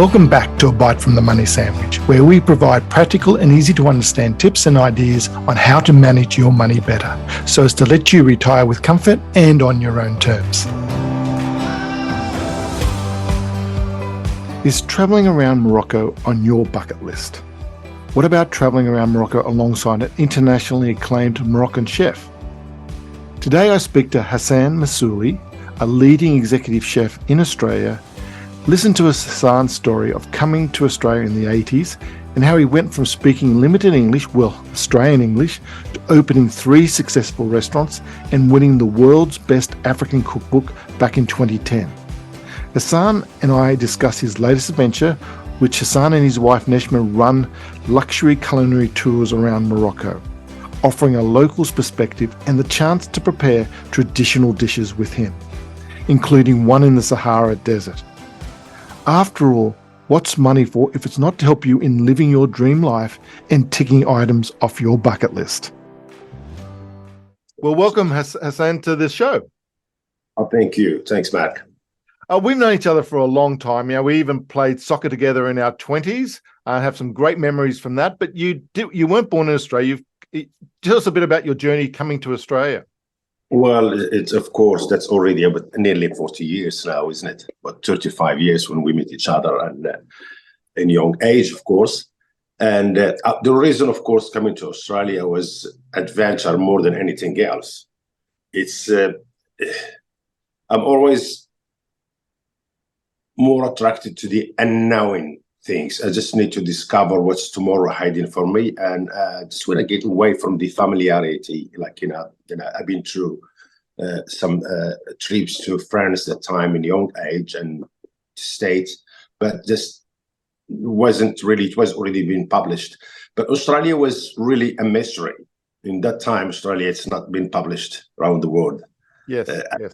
Welcome back to A Bite from the Money Sandwich, where we provide practical and easy to understand tips and ideas on how to manage your money better, so as to let you retire with comfort and on your own terms. Is travelling around Morocco on your bucket list? What about travelling around Morocco alongside an internationally acclaimed Moroccan chef? Today I speak to Hassan M'souli, a leading executive chef in Australia. Listen to Hassan's story of coming to Australia in the 80s and how he went from speaking limited English, well, Australian English, to opening 3 successful restaurants and winning the world's best African cookbook back in 2010. Hassan and I discuss his latest adventure, which Hassan and his wife Neshma run luxury culinary tours around Morocco, offering a local's perspective and the chance to prepare traditional dishes with him, including one in the Sahara desert. After all, what's money for if it's not to help you in living your dream life and ticking items off your bucket list? Well, welcome, Hassan, to this show. Oh, thank you. Thanks, Marc. We've known each other for a long time. You know, we even played soccer together in our 20s. I have some great memories from that. But you weren't born in Australia. Tell us a bit about your journey coming to Australia. Well, it's of course, that's already about nearly 40 years now, isn't it? About 35 years when we met each other, and in young age, of course. And the reason, of course, coming to Australia was adventure more than anything else. It's I'm always more attracted to the unknown things. I just need to discover what's tomorrow hiding for me, and just want to get away from the familiarity. Like I've been through some trips to France at the time in young age and States, but just wasn't really. It was already been published, but Australia was really a mystery in that time. Australia, it's not been published around the world, yes.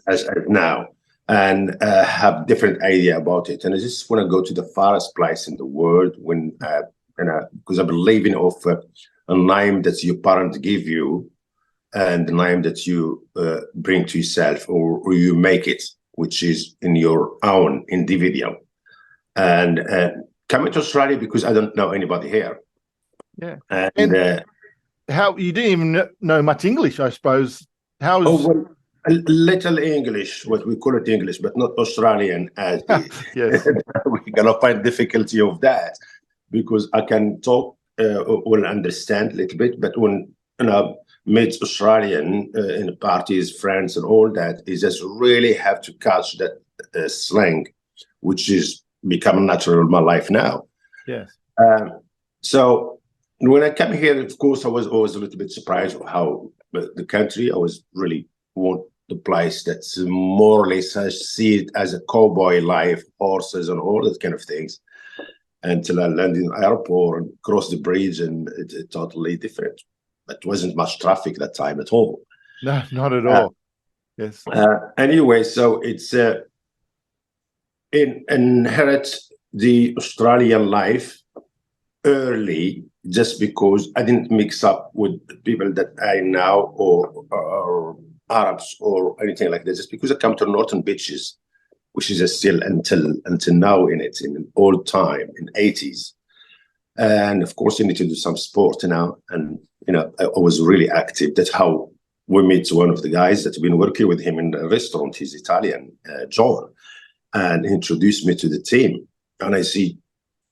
As now. And have different idea about it. And I just want to go to the farthest place in the world when, because I believe in of a name that your parents give you and the name that you bring to yourself or you make it, which is in your own individual. And coming to Australia because I don't know anybody here. Yeah. And how you didn't even know much English, I suppose. How was... A little English, what we call it English, but not Australian as yes. We're gonna find difficulty of that because I can talk or understand a little bit, but when meet Australian in parties, friends, and all that, is just really have to catch that slang, which is becoming natural in my life now. Yes. So when I came here, of course, I was always a little bit surprised of how the country. I was really want the place that's more or less I see it as a cowboy life, horses and all that kind of things, until I landed in the airport and crossed the bridge, and it's totally different. It wasn't much traffic that time at all. No, not at all. Yes. Anyway, so it's inherit the Australian life early, just because I didn't mix up with people that I know or Arabs or anything like that, just because I come to Northern Beaches, which is still until now in an old time in 80s. And of course you need to do some sport now. And I was really active. That's how we met one of the guys that's been working with him in the restaurant. He's Italian, John, and introduced me to the team. And I see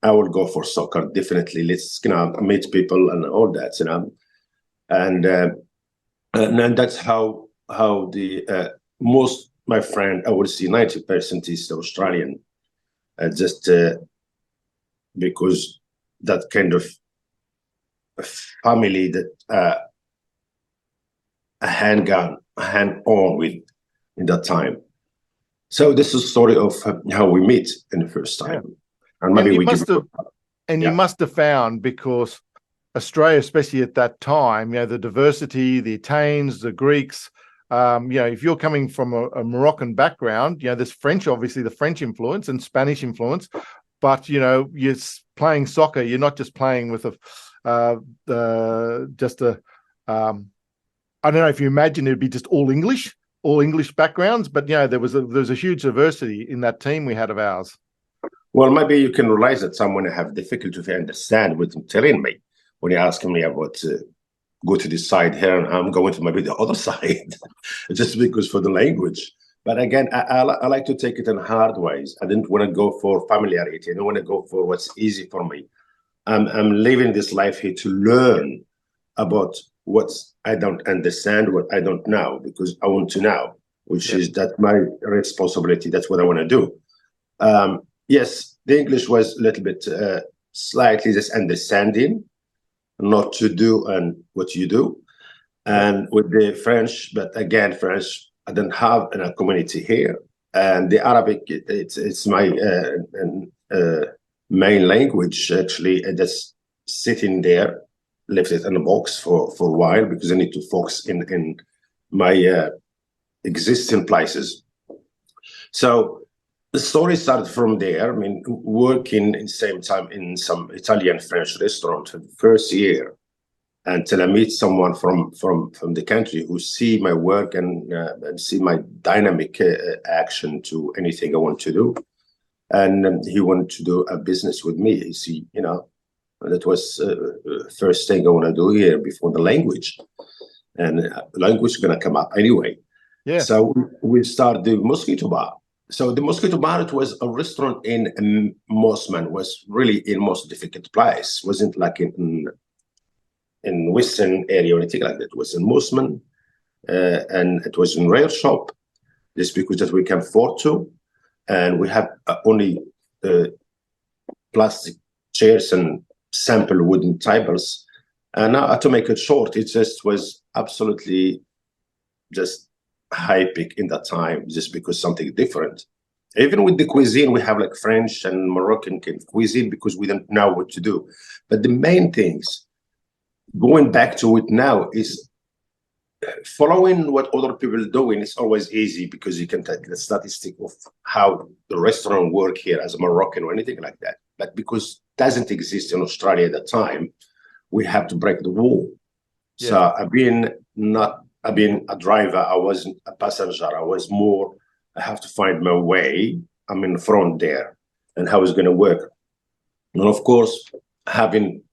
I will go for soccer, definitely. Let's meet people and all that, and that's how the most my friend, I would say 90% is Australian, just because that kind of family that a hand-on with in that time. So this is the story of how we meet in the first time. Yeah. And maybe you must have found, because Australia, especially at that time, the diversity, the Italians, the Greeks, if you're coming from a Moroccan background, there's French, obviously the French influence and Spanish influence, but you're playing soccer. You're not just playing with I don't know if you imagine it'd be just all English backgrounds, but there was a huge diversity in that team we had of ours. Well, maybe you can realize that someone have difficulty to understand what you're telling me when you're asking me about go to this side here, and I'm going to maybe the other side, just because for the language. But again, I like to take it in hard ways. I didn't want to go for familiarity. I don't want to go for what's easy for me. I'm living this life here to learn about what I don't understand, what I don't know, because I want to know, which is that my responsibility. That's what I want to do. Yes, the English was a little bit slightly just understanding, not to do and what you do. And with the French, but again, French, I don't have a community here. And the Arabic, it's my main language, actually. Just sitting there, left it in a box for a while because I need to focus in my existing places. So the story started from there. I mean, working in the same time in some Italian French restaurant for the first year until I meet someone from the country who see my work and see my dynamic action to anything I want to do. And he wanted to do a business with me. You see, that was first thing I want to do here before the language. And language is going to come up anyway. Yeah. So we started the Mosquito Bar. So the Mosquito Bar, it was a restaurant in Mosman, was really in most difficult place. Wasn't like in Western area or anything like that. It was in Mosman, and it was in rare shop, just because that we can afford to. And we have only plastic chairs and sample wooden tables. And to make it short, it just was absolutely just high peak in that time, just because something different. Even with the cuisine, we have like French and Moroccan cuisine because we don't know what to do. But the main things, going back to it now, is following what other people are doing. It's always easy because you can take the statistic of how the restaurant work here as a Moroccan or anything like that. But because it doesn't exist in Australia at the time, we have to break the wall. Yeah. So I've been a driver. I wasn't a passenger. I was more, I have to find my way. I'm in the front there and how it's going to work. And of course, having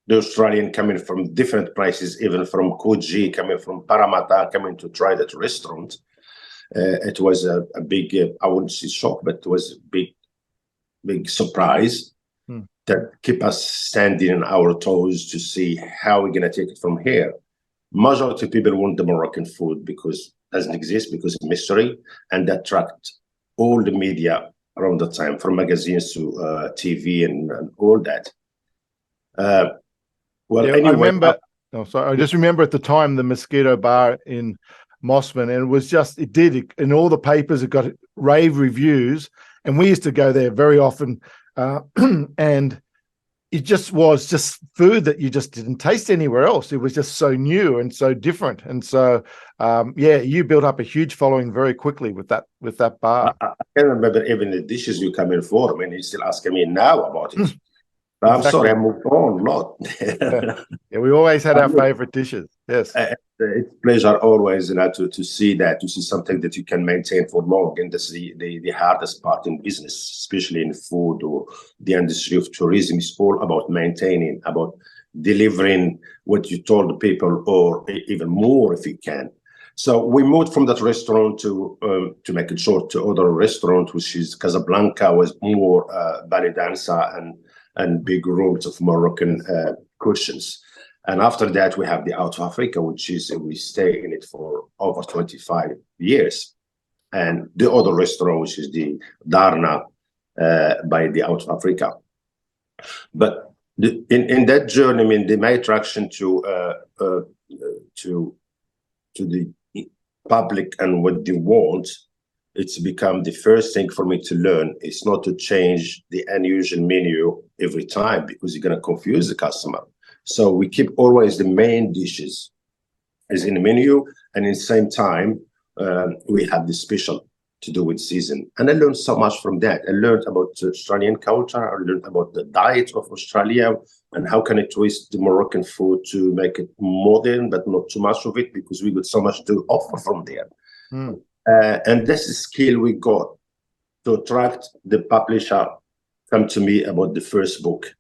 the Australian coming from different places, even from Coogee, coming from Parramatta, coming to try that restaurant. It was a big, I wouldn't say shock, but it was a big surprise that keep us standing on our toes to see how we're going to take it from here. Majority of people want the Moroccan food because it doesn't exist, because it's mystery, and that attract all the media around the time, from magazines to TV and all that. Well, yeah, anyway, I just remember at the time the Mosquito Bar in Mosman, and it was just, in all the papers, it got rave reviews, and we used to go there very often, and it just was just food that you just didn't taste anywhere else. It was just so new and so different. And so, you built up a huge following very quickly with that bar. I can remember even the dishes you come in for. I mean, you're still asking me now about it. I'm Exactly. sorry, I moved on a lot. Yeah, we always had our favorite dishes. Yes. It's a pleasure always to see that, to see something that you can maintain for long. And that's the hardest part in business, especially in food or the industry of tourism. Is all about maintaining, about delivering what you told the people, or even more if you can. So we moved from that restaurant to make it short, to other restaurant, which is Casablanca, was more ballet dancer and big rooms of Moroccan cushions. And after that, we have the Out of Africa, which is, we stay in it for over 25 years. And the other restaurant, which is the Darna by the Out of Africa. But in that journey, I mean, my attraction to the public and what they want, it's become the first thing for me to learn. It's not to change the unusual menu every time, because you're going to confuse the customer. So we keep always the main dishes as in the menu, and in the same time, we have the special to do with season. And I learned so much from that. I learned about Australian culture. I learned about the diet of Australia and how can I twist the Moroccan food to make it modern, but not too much of it, because we got so much to offer from there. And that's the skill we got to attract the publisher come to me about the first book,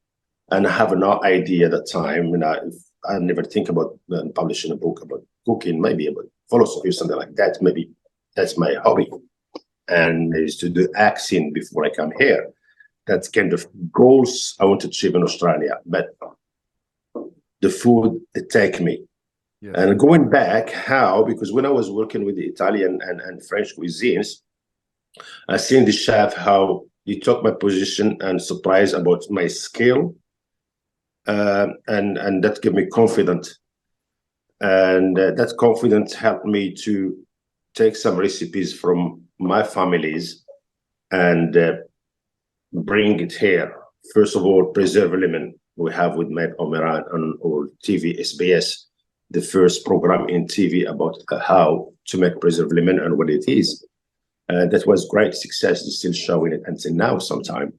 and I have no idea at the time. If I never think about publishing a book about cooking, maybe about philosophy or something like that. Maybe that's my hobby. And I used to do acting before I come here. That's kind of goals I want to achieve in Australia. But the food attacked me. Yes. And going back, how? Because when I was working with the Italian and French cuisines, I seen the chef how he took my position and surprised about my skill. And that gave me confidence. And that confidence helped me to take some recipes from my families and bring it here. First of all, preserved lemon we have with Matt Omeran on our TV SBS, the first program in TV about how to make preserved lemon and what it is. That was great success. They're still showing it until now sometime.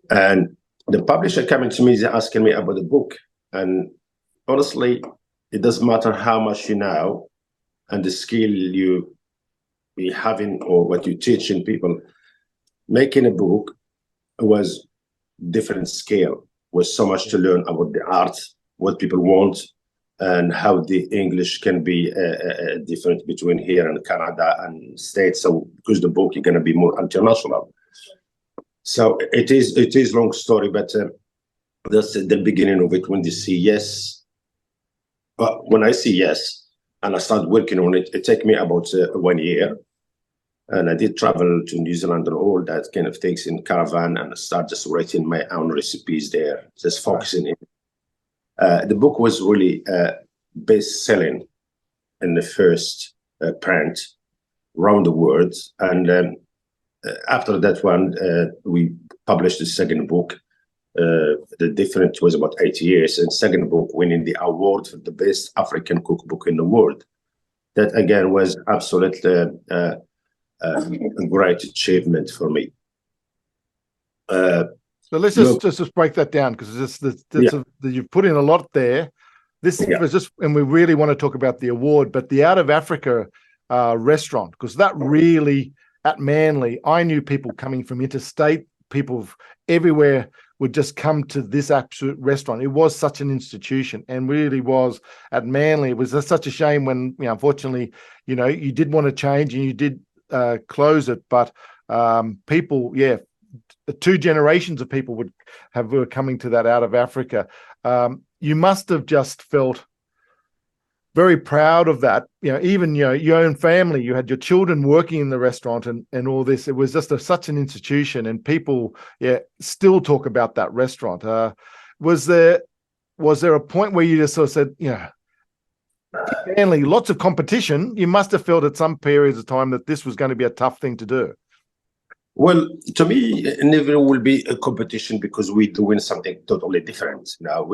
And the publisher coming to me, they're asking me about the book. And honestly, it doesn't matter how much you know and the skill you be having or what you teach in people. Making a book was different scale, was so much to learn about the art, what people want, and how the English can be different between here and Canada and States. So because the book is going to be more international. So it is long story, but that's the beginning of it. When they see yes, but when I see yes, and I start working on it, it took me about 1 year. And I did travel to New Zealand and all that kind of things in caravan, and I started just writing my own recipes there, just focusing in. The book was really best-selling in the first print around the world. And after that one, we published the second book. The difference was about 8 years, and second book winning the award for the best African cookbook in the world. That again was absolutely a great achievement for me. So let's just break that down, because you've put in a lot there. This was just, and we really want to talk about the award, but the Out of Africa restaurant, because that really, at Manly, I knew people coming from interstate, people everywhere would just come to this absolute restaurant. It was such an institution, and really was at Manly. It was such a shame when, unfortunately, you did want to change and you did close it, but people, two generations of people were coming to that Out of Africa. You must have just felt very proud of that. Even your own family, you had your children working in the restaurant and all this. It was just such an institution, and people still talk about that restaurant. Was there a point where you just sort of said, Manly, lots of competition. You must have felt at some periods of time that this was going to be a tough thing to do. Well, to me, it never will be a competition, because we're doing something totally different. Now,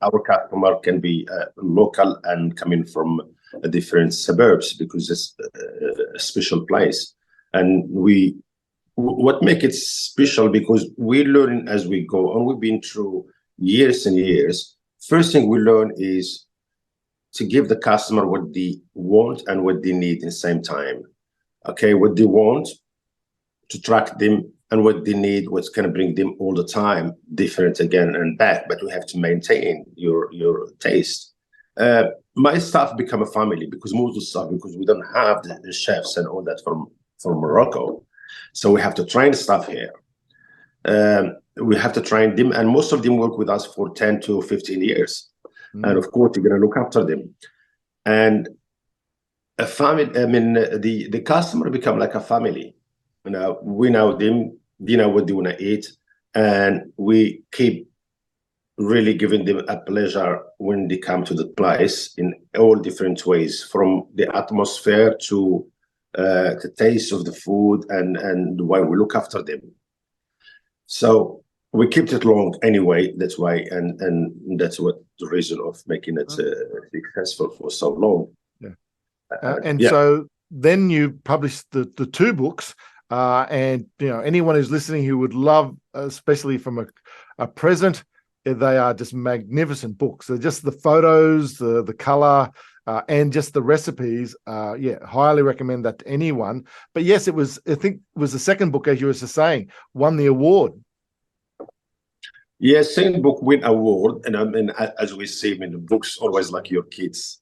our customer can be local and coming from different suburbs, because it's a special place. And what makes it special, because we learn as we go, and we've been through years and years. First thing we learn is to give the customer what they want and what they need in the same time. Okay, what they want, to track them, and what they need, what's going to bring them all the time, different again and back, but we have to maintain your taste. My staff become a family, because most of the stuff, because we don't have the chefs and all that from Morocco. So we have to train staff here. We have to train them, and most of them work with us for 10 to 15 years. And of course, you're going to look after them. And a family, the customer become like a family. We know them, they know what they want to eat, and we keep really giving them a pleasure when they come to the place in all different ways, from the atmosphere to the taste of the food and the way we look after them. So we kept it long anyway, that's why, and that's what the reason of making it successful for so long. So then you published the two books. And anyone who's listening who would love, especially from a present, they are just magnificent books. They're just the photos, the color, and just the recipes. Highly recommend that to anyone. But yes, I think it was the second book, as you were saying, won the award. Yes, second book win award, and I mean, as we say, I mean, the book's always like your kids.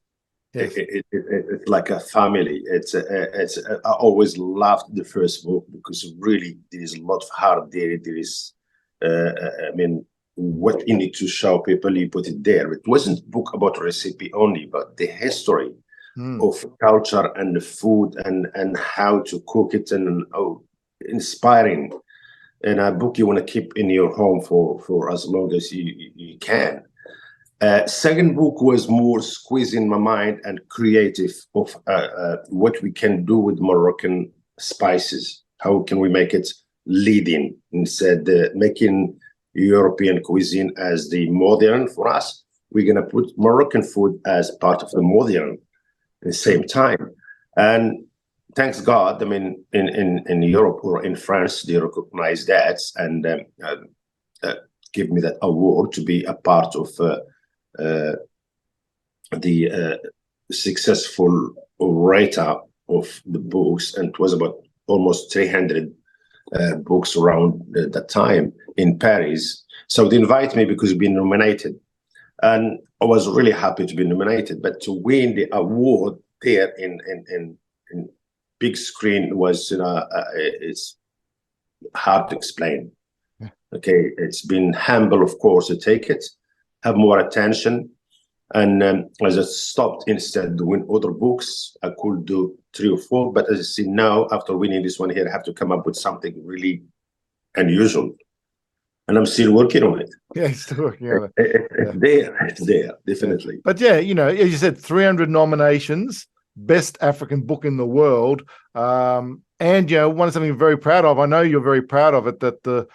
Yes. It's like a family. I always loved the first book because really there is a lot of heart there. There is, I mean, what you need to show people, you put it there. It wasn't a book about recipe only, but the history of culture and the food and how to cook it, and inspiring. And a book you want to keep in your home for as long as you can. Second book was more squeezing my mind and creative of what we can do with Moroccan spices. How can we make it leading instead making European cuisine as the modern for us? We're going to put Moroccan food as part of the modern at the same time. And thanks God, I mean, in Europe or in France, they recognize that and give me that award to be a part of the successful writer of the books. And it was about almost 300 books around that time in Paris. So they invite me because I've been nominated. And I was really happy to be nominated. But to win the award there in big screen was, it's hard to explain. Okay, it's been humble, of course, to take it, have more attention. And as I stopped instead doing other books, I could do 3 or 4. But as I see now, after winning this one here, I have to come up with something really unusual. And I'm still working on it. Yeah, still working on it. It's there, definitely. But yeah, as you said, 300 nominations, best African book in the world. And, one of something I'm very proud of, I know you're very proud of it, that the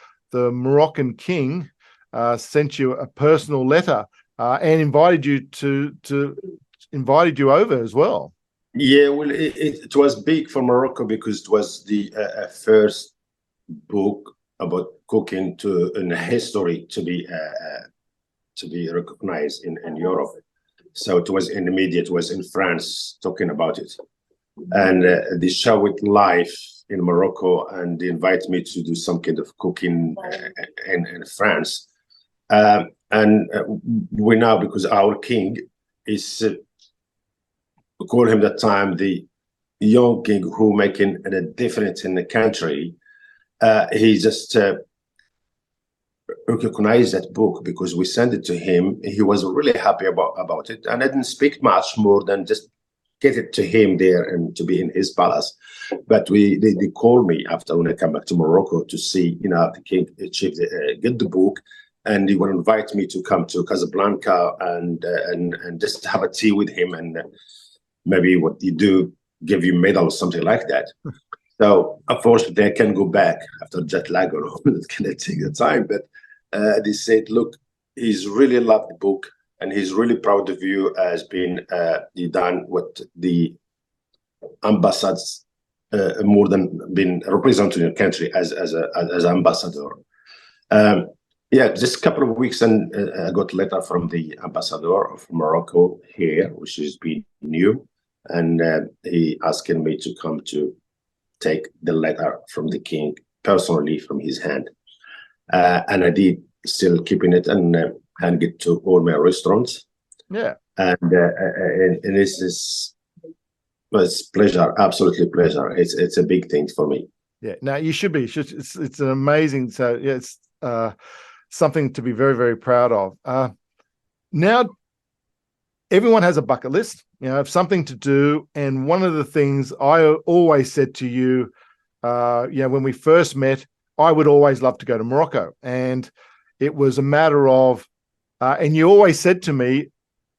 Moroccan king sent you a personal letter and invited you over as well. Yeah, well, it was big for Morocco because it was the first book about cooking in history to be recognized in Europe. So it was in the media, it was in France talking about it. And they show it live in Morocco, and they invite me to do some kind of cooking in France. And we now, because our king is, we call him that time the young king who making a difference in the country. He just recognized that book because we sent it to him. He was really happy about it, and I didn't speak much more than just get it to him there and to be in his palace. But they called me after when I come back to Morocco to see, the king chief get the book, and he would invite me to come to Casablanca and just have a tea with him, and maybe what you do, give you medal or something like that. So unfortunately, I can go back after jet lag or it can take the time. But they said, look, he's really loved the book and he's really proud of you as being done what the ambassadors more than been representing your country as ambassador. Just a couple of weeks, and I got a letter from the ambassador of Morocco here, which has been new, and he asking me to come to take the letter from the king personally from his hand, and I did, still keeping it and hand it to all my restaurants. Yeah, and this is, it's pleasure, absolutely pleasure. It's a big thing for me. Yeah, no, you should be. It's an amazing. So yeah, it's something to be very, very proud of. Now, everyone has a bucket list, of something to do. And one of the things I always said to you, when we first met, I would always love to go to Morocco. And it was a matter of, and you always said to me,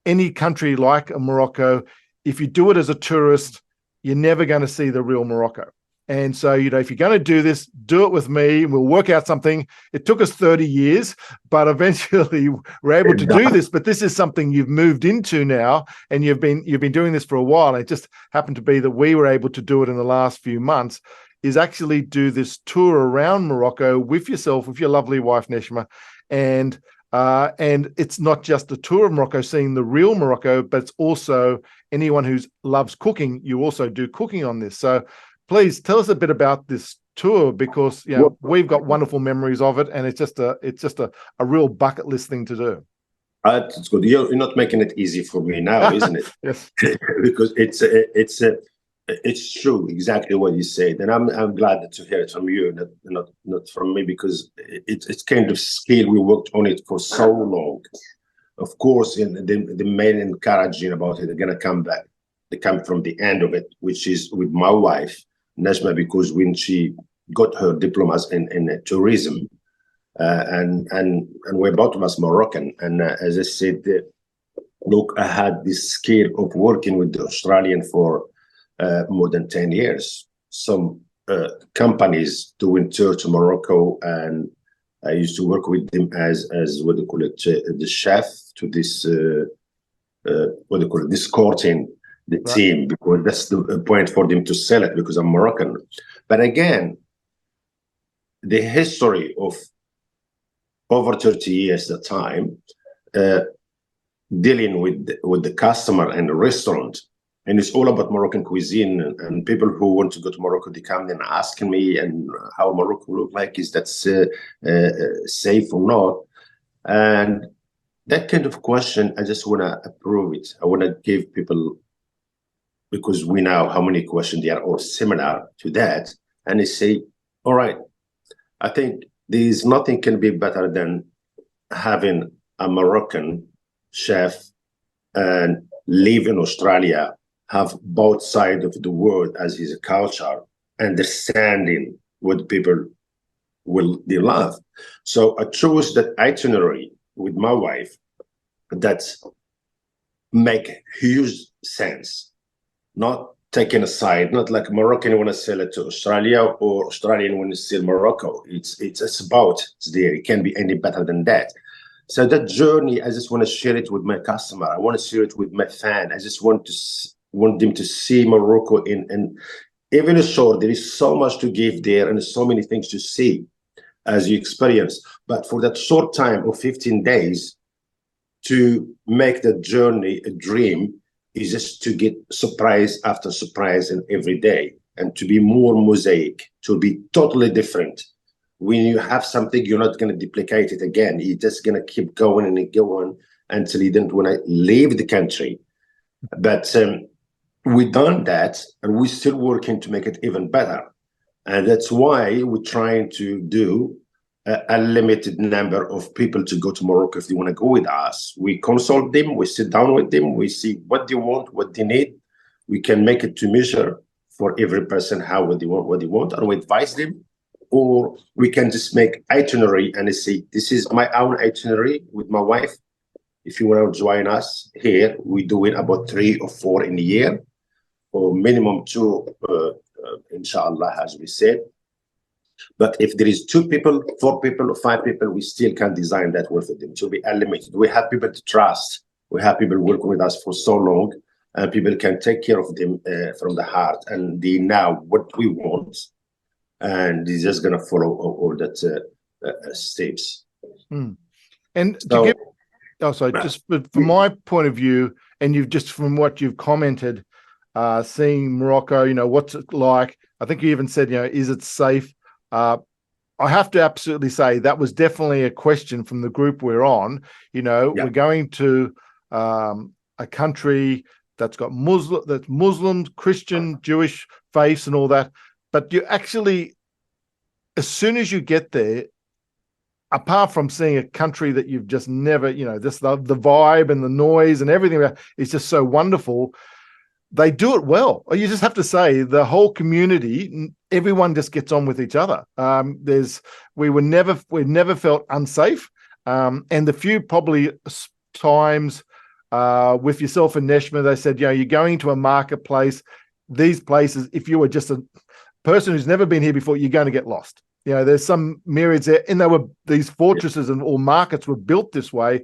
any country like Morocco, if you do it as a tourist, you're never going to see the real Morocco. And so, if you're going to do this, do it with me. We'll work out something. It took us 30 years, but eventually we're able to do this. But this is something you've moved into now, and you've been doing this for a while. And it just happened to be that we were able to do it in the last few months, is actually do this tour around Morocco with yourself, with your lovely wife, Neshma. And it's not just a tour of Morocco, seeing the real Morocco, but it's also anyone who loves cooking. You also do cooking on this. So please tell us a bit about this tour, because we've got wonderful memories of it, and it's just a real bucket list thing to do. It's good. You're not making it easy for me now, isn't it? Yes. Because it's true, exactly what you said, and I'm glad to hear it from you, not from me, because it's kind of skill. We worked on it for so long. Of course, the main encouraging about it, they're gonna come back. They come from the end of it, which is with my wife Najma, because when she got her diplomas in tourism, and we're both of us Moroccan, and as I said, look, I had this skill of working with the Australian for more than 10 years. Some companies doing tour to Morocco, and I used to work with them as what they call it, the chef to this what they call it, escorting the team, because that's the point for them to sell it, because I'm Moroccan. But again, the history of over 30 years at the time, dealing with the customer and the restaurant, and it's all about Moroccan cuisine, and people who want to go to Morocco, they come and asking me and how Morocco look like, is that safe or not? And that kind of question, I just want to approve it. I want to give people, because we know how many questions they are all similar to that, and they say, all right, I think there's nothing can be better than having a Moroccan chef and live in Australia, have both sides of the world as his culture, understanding what people they love. So I chose that itinerary with my wife that make huge sense, not taking a side, not like Moroccan want to sell it to Australia or Australian want to sell Morocco. It's it's there. It can't be any better than that. So that journey, I just want to share it with my customer. I want to share it with my fan. I just want them to see Morocco in even short. There is so much to give there, and so many things to see as you experience. But for that short time of 15 days, to make that journey a dream is just to get surprise after surprise and every day, and to be more mosaic, to be totally different. When you have something, you're not going to duplicate it again. You're just going to keep going and going until you don't want to leave the country. But we've done that, and we're still working to make it even better. And that's why we're trying to do a limited number of people to go to Morocco if they want to go with us. We consult them, we sit down with them, we see what they want, what they need. We can make it to measure for every person what they want, and we advise them. Or we can just make itinerary and say, this is my own itinerary with my wife. If you want to join us here, we do it about 3 or 4 in a year, or minimum 2, inshallah, as we said. But if there is 2 people, 4 people, or 5 people, we still can design that work for them to be unlimited. We have people to trust. We have people working with us for so long, and people can take care of them from the heart, and they know what we want, and they're just going to follow all that steps. And so, just from my point of view, and you've just from what you've commented, seeing Morocco, what's it like? I think you even said, is it safe? I have to absolutely say that was definitely a question from the group we're on. We're going to a country that's got Muslims, Christian, Jewish faiths and all that. But you actually, as soon as you get there, apart from seeing a country that you've just never, just the vibe and the noise and everything is just so wonderful. They do it well. You just have to say the whole community, everyone just gets on with each other. We never felt unsafe. And the few probably times with yourself and Neshma, they said, you're going to a marketplace. These places, if you were just a person who's never been here before, you're going to get lost. There's some myriads there, and these fortresses and all markets were built this way.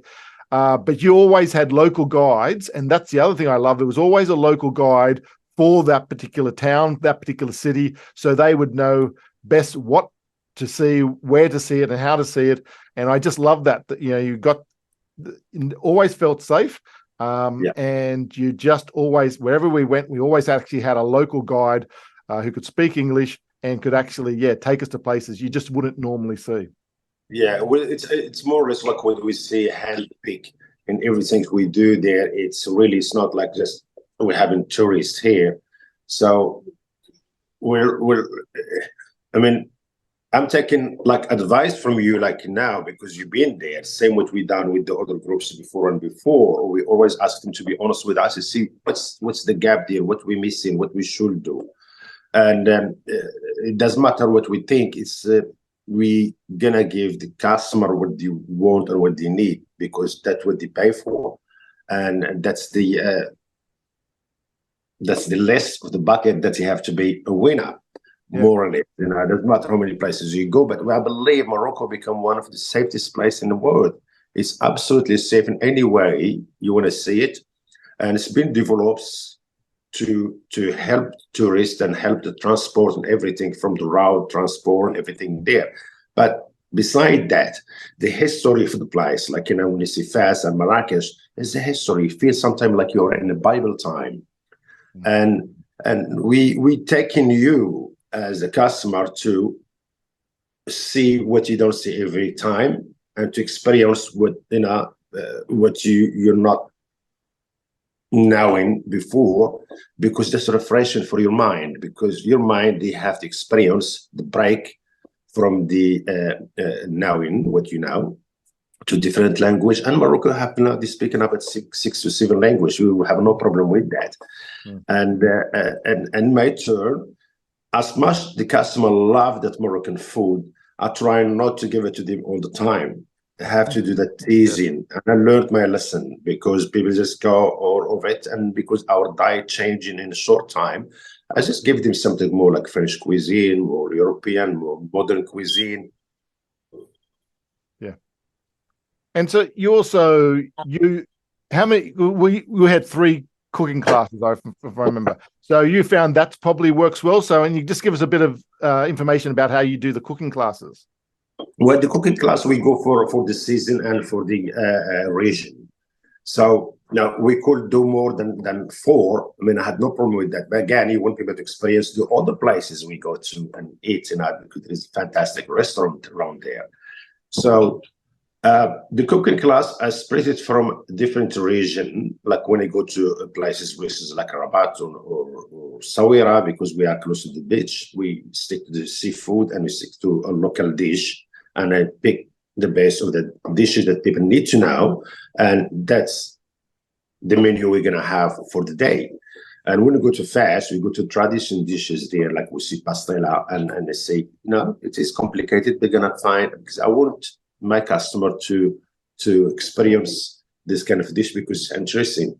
But you always had local guides, and that's the other thing I love. There was always a local guide for that particular town, that particular city, so they would know best what to see, where to see it, and how to see it. And I just love that you always felt safe, and you just always, wherever we went, we always actually had a local guide who could speak English and could actually, take us to places you just wouldn't normally see. Yeah, well, it's more or less like what we see handpick in everything we do there. It's not like just we're having tourists here. So we're I mean, I'm taking like advice from you like now because you've been there. Same what we done with the other groups before and before. We always ask them to be honest with us and see what's the gap there, what we're missing, what we should do. And it doesn't matter what we think. It's we gonna give the customer what they want and what they need because that's what they pay for, and that's the list of the bucket that you have to be a winner. More or less, it doesn't matter how many places you go, but I believe Morocco become one of the safest places in the world. It's absolutely safe in any way you want to see it, and it's been developed to help tourists and help the transport and everything from the road transport and everything there. But beside that, the history of the place, like when you see Fez and Marrakesh, is the history. You feel sometimes like you're in the Bible time, and we taking you as a customer to see what you don't see every time and to experience what what you're not knowing before, because that's refreshing for your mind, because your mind, they have to experience the break from the knowing what you know to different language. And Morocco have now they speaking about six to seven language. We will have no problem with that. And my turn, as much the customer love that Moroccan food, I try not to give it to them all the time. I have to do that teasing. And I learned my lesson because people just go all of it. And because our diet changing in a short time, I just give them something more like French cuisine, more European, more modern cuisine. Yeah. And so you also, how many, we had 3 cooking classes, if I remember. So you found that probably works well. So, and you just give us a bit of information about how you do the cooking classes. Well, the cooking class we go for the season and for the region. So now we could do more than 4. I mean, I had no problem with that. But again, you want people to experience the other places we go to and eat. Because there's a fantastic restaurant around there. So the cooking class I spread it from different region. Like when I go to places like Rabat or Sawira, because we are close to the beach, we stick to the seafood and we stick to a local dish. And I pick the best of the dishes that people need to know, and that's the menu we're gonna have for the day. And when we go to Fez, we go to traditional dishes there, like we see pastela, and they say, no, it is complicated. They're gonna find, because I want my customer to experience this kind of dish because it's interesting.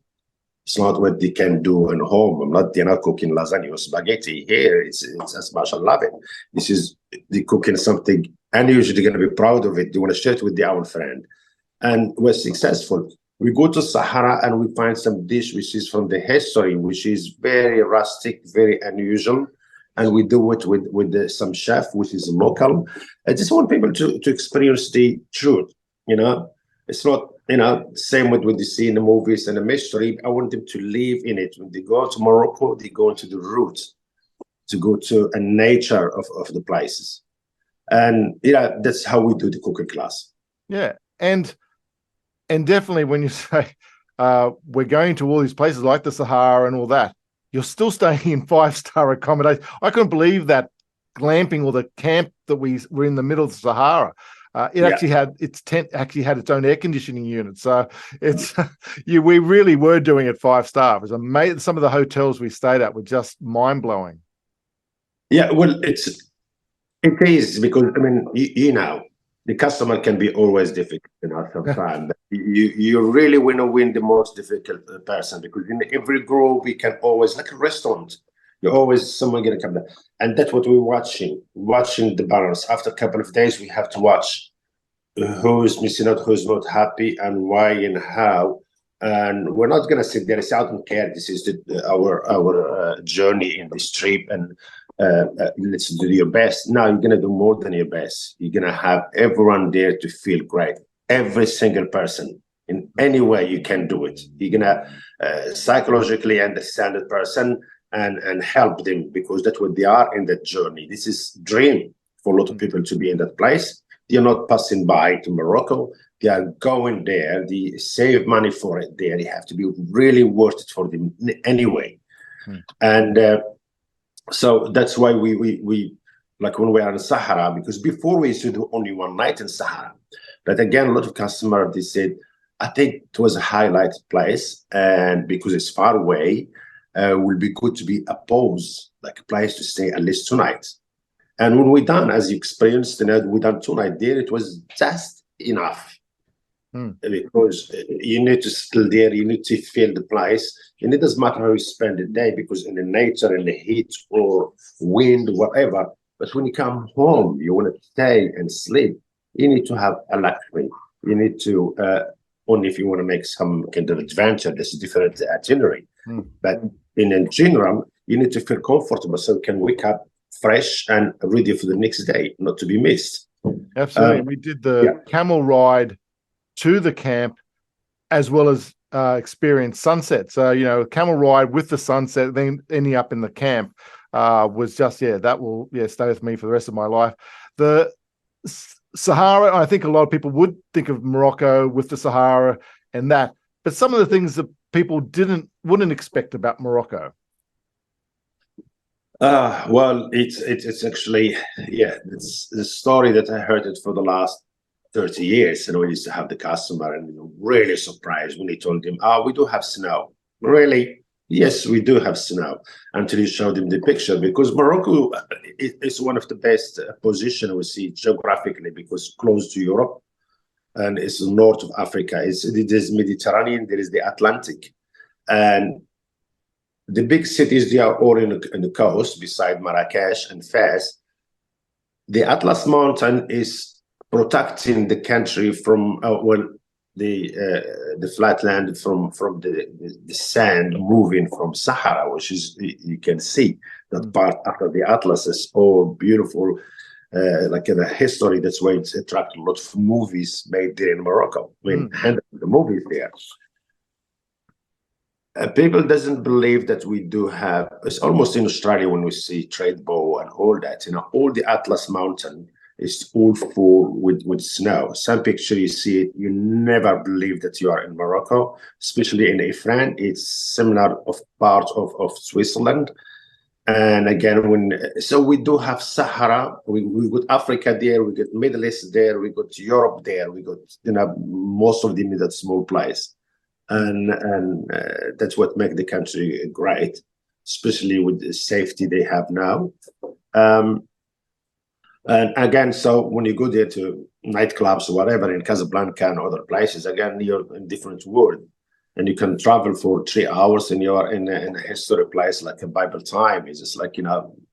It's not what they can do at home. They're not cooking lasagna or spaghetti here. It's as much I love it. This is the cooking something unusual. They're going to be proud of it. They want to share it with our friend. And we're successful. We go to Sahara and we find some dish which is from the history, which is very rustic, very unusual. And we do it with some chef, which is local. I just want people to experience the truth, It's not, same with what they see in the movies and the mystery. I want them to live in it. When they go to Morocco, they go into the roots, to go to a nature of the places. And that's how we do the cooking class. Yeah. And definitely when you say we're going to all these places like the Sahara and all that, you're still staying in 5-star accommodation. I couldn't believe that glamping or the camp that we were in the middle of the Sahara. Actually had its tent had its own air conditioning unit. So it's we really were doing it 5-star. It was amazing. Some of the hotels we stayed at were just mind blowing. Yeah, well, it is because I mean, the customer can be always difficult sometimes. You really want to win the most difficult person, because in every group we can always, like a restaurant, you're always someone gonna come there. And that's what we're watching the balance. After a couple of days, we have to watch who's missing out, who's not happy, and why and how. And we're not gonna sit there. It's out and care. This is our journey in this trip, and let's do your best. Now you're gonna do more than your best. You're gonna have everyone there to feel great. Every single person, in any way you can do it. You're gonna psychologically understand the person, and help them, because that's what they are in that journey. This is dream for a lot of people to be in that place. They are not passing by to Morocco. They are going there. They save money for it there. They have to be really worth it for them anyway. And so that's why we like when we are in Sahara, because before we used to do only one night in Sahara. But again, a lot of customers, they said, I think it was a highlighted place, and because it's far away, will be good to be a pause, like a place to stay at least 2 nights. And when we done, as you experienced, we done 2 nights there, it was just enough. Because you need to still there, you need to feel the place, and it doesn't matter how you spend the day, because in the nature, in the heat or wind, whatever. But when you come home, you want to stay and sleep. You need to have a luxury. You need to only if you want to make some kind of adventure. There's a different itinerary. But in general, you need to feel comfortable so you can wake up fresh and ready for the next day, not to be missed. Absolutely. We did the camel ride to the camp, as well as experience sunset. So, you know, camel ride with the sunset, then ending up in the camp was just, that will stay with me for the rest of my life. The Sahara, I think a lot of people would think of Morocco with the Sahara and that, but some of the things that people wouldn't expect about Morocco. Well, it's actually, it's the story that I heard it for the last 30 years, and we used to have the customer and really surprised when he told him, we do have snow. Really? Yes, we do have snow, until you showed him the picture, because Morocco is one of the best position we see geographically, because close to Europe, and it's north of Africa. It is Mediterranean, there is the Atlantic, and the big cities, they are all in the coast, beside Marrakesh and Fez. The Atlas Mountain is protecting the country from the flat land from the sand moving from Sahara, which is, you can see that part after the Atlas is all beautiful, like in the history. That's why it's attracted a lot of movies made there in Morocco. I mean, the movies there. People doesn't believe that we do have. It's almost in Australia when we see trade bow and all that. You know, all the Atlas Mountain is all full with snow. Some picture you see it, you never believe that you are in Morocco, especially in Ifrane. It's similar of part of Switzerland. And again, so we do have Sahara, we got Africa there, we got Middle East there, we got Europe there, we got most of them in that small place. And that's what makes the country great, especially with the safety they have now. And again, so when you go there to nightclubs or whatever in Casablanca and other places, again, you're in different world, and you can travel for 3 hours and you're in a historic place like a Bible time. It's just like,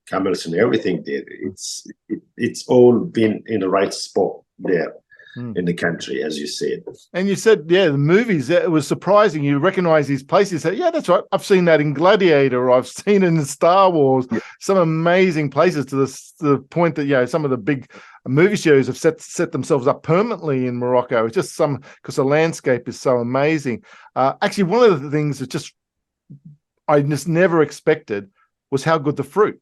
camels and everything there. It's all been in the right spot there in the country, as you said. And you said, the movies, it was surprising. You recognize these places. You said, that's right. I've seen that in Gladiator, or I've seen it in Star Wars. Yeah. Some amazing places to the point that, some of the big movie shows have set themselves up permanently in Morocco. It's just because the landscape is so amazing. Actually, one of the things that I just never expected was how good the fruit.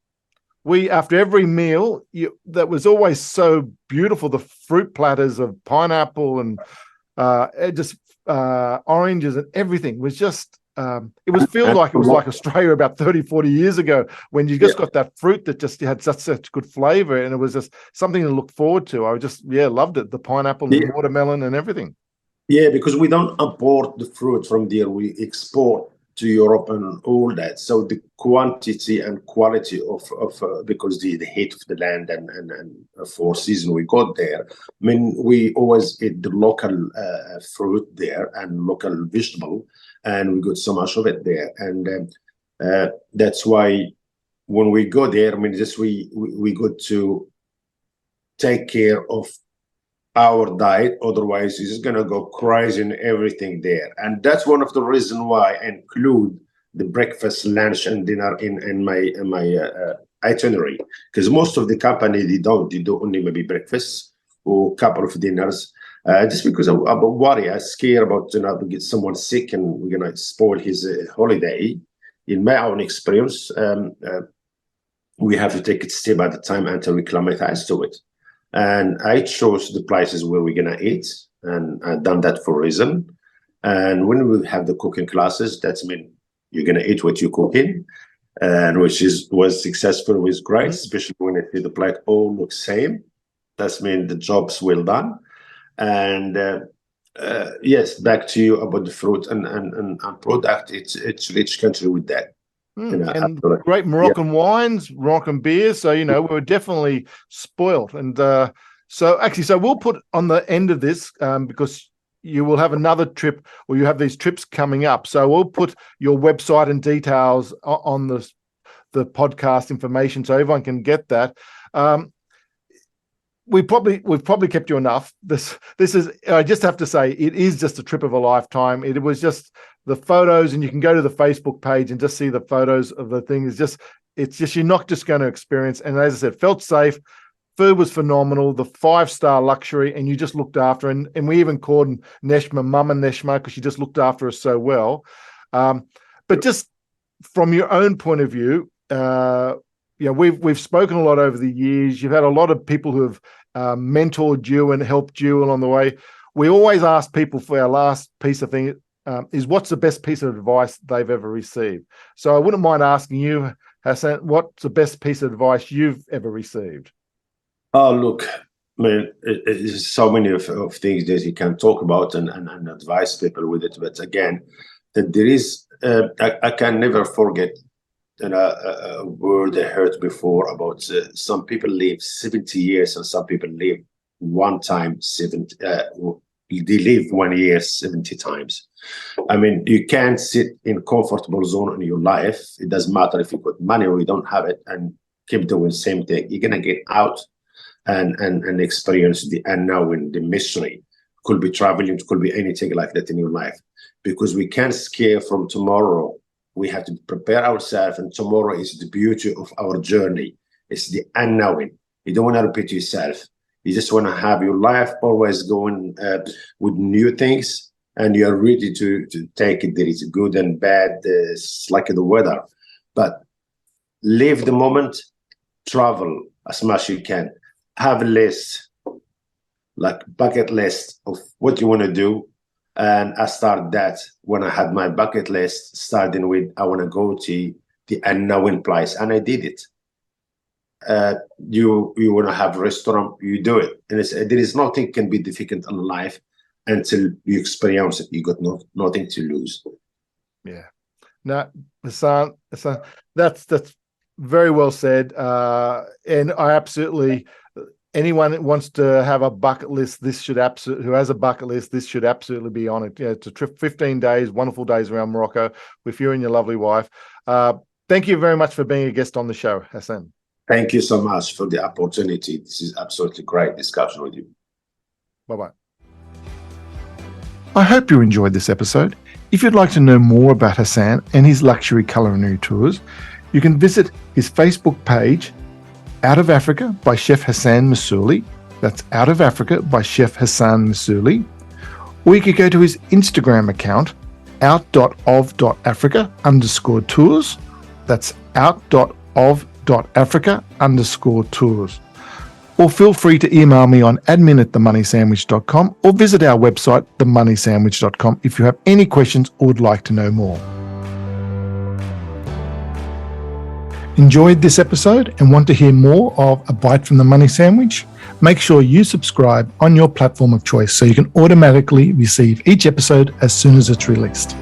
After every meal, that was always so beautiful. The fruit platters of pineapple and oranges and everything was just, it feels like it was like Australia about 30, 40 years ago, when you just got that fruit that just had such good flavor, and it was just something to look forward to. I just, loved it. The pineapple and the watermelon and everything. Yeah, because we don't import the fruit from there. We export to Europe and all that. So the quantity and quality of because the heat of the land and for season we got there. I mean, we always eat the local fruit there and local vegetable, and we got so much of it there. And that's why when we go there, I mean, we got to take care of our diet, otherwise it's going to go crazy in everything there. And that's one of the reasons why I include the breakfast, lunch, and dinner in my itinerary, because most of the company they do only maybe breakfast or a couple of dinners, just because I'm worried, I'm scared about to get someone sick and we're gonna spoil his holiday. in my own experience, we have to take it step at a time until we acclimatize to it. And I chose the places where we're going to eat, and I've done that for a reason. And when we have the cooking classes, that's mean you're going to eat what you're cooking, and was successful, was great, especially when I see the plate all looks same. That's mean the job's well done. And yes, back to you about the fruit and product. It's rich country with that. And absolutely. Great Moroccan wines, Moroccan beers. So, we were definitely spoilt. And so we'll put on the end of this, because you will have another trip, or you have these trips coming up. So we'll put your website and details on the podcast information so everyone can get that. We've probably kept you enough. This is, I just have to say, it is just a trip of a lifetime. It was just the photos, and you can go to the Facebook page and just see the photos of the thing. It's just you're not just going to experience. And as I said, felt safe. Food was phenomenal, the 5-star luxury, and you just looked after. And we even called Neshma Mama Neshma, because she just looked after us so well. But just from your own point of view, we've spoken a lot over the years. You've had a lot of people who have mentored you and helped you along the way. We always ask people for our last piece of thing is what's the best piece of advice they've ever received. So I wouldn't mind asking you, Hassan, what's the best piece of advice you've ever received? Oh, look, man, there's so many of things that you can talk about and advise people with it. But again, that there is, I can never forget a word I heard before about some people live 70 years and some people live one time 70. They live 1 year 70 times. I mean, you can't sit in comfortable zone in your life. It doesn't matter if you got money or you don't have it and keep doing the same thing. You're gonna get out and experience the unknown, the mystery. Could be traveling, it could be anything like that in your life, because we can't scare from tomorrow. We have to prepare ourselves, and tomorrow is the beauty of our journey. It's the unknown. You don't want to repeat yourself. You just want to have your life always going with new things, and you're ready to take it. There is good and bad. It's like the weather, but live the moment, travel as much as you can. Have a list, like bucket list of what you want to do. And I started that when I had my bucket list, starting with, I want to go to the unknown place. And I did it. You want to have a restaurant, you do it. And there is nothing can be difficult in life until you experience it. You got nothing to lose. Yeah. No, Hassan, that's very well said. And I absolutely... Anyone that wants to have a bucket list, who has a bucket list, this should absolutely be on it. It's a trip, 15 days, wonderful days around Morocco with you and your lovely wife. Thank you very much for being a guest on the show, Hassan. Thank you so much for the opportunity. This is absolutely great discussion with you. Bye-bye. I hope you enjoyed this episode. If you'd like to know more about Hassan and his luxury culinary tours, you can visit his Facebook page, Out of Africa by Chef Hassan M'souli. That's Out of Africa by Chef Hassan M'souli. Or you could go to his Instagram account, out.of.africa_tours. That's out.of.africa_tours. Or feel free to email me on admin@themoneysandwich.com or visit our website, themoneysandwich.com, if you have any questions or would like to know more. Enjoyed this episode and want to hear more of A Bite from the Money Sandwich? Make sure you subscribe on your platform of choice so you can automatically receive each episode as soon as it's released.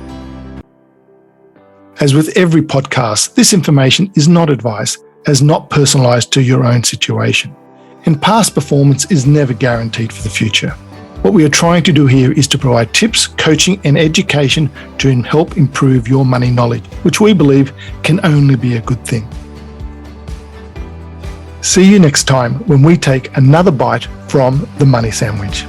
As with every podcast, this information is not advice, as not personalized to your own situation. And past performance is never guaranteed for the future. What we are trying to do here is to provide tips, coaching, and education to help improve your money knowledge, which we believe can only be a good thing. See you next time when we take another bite from the Money Sandwich.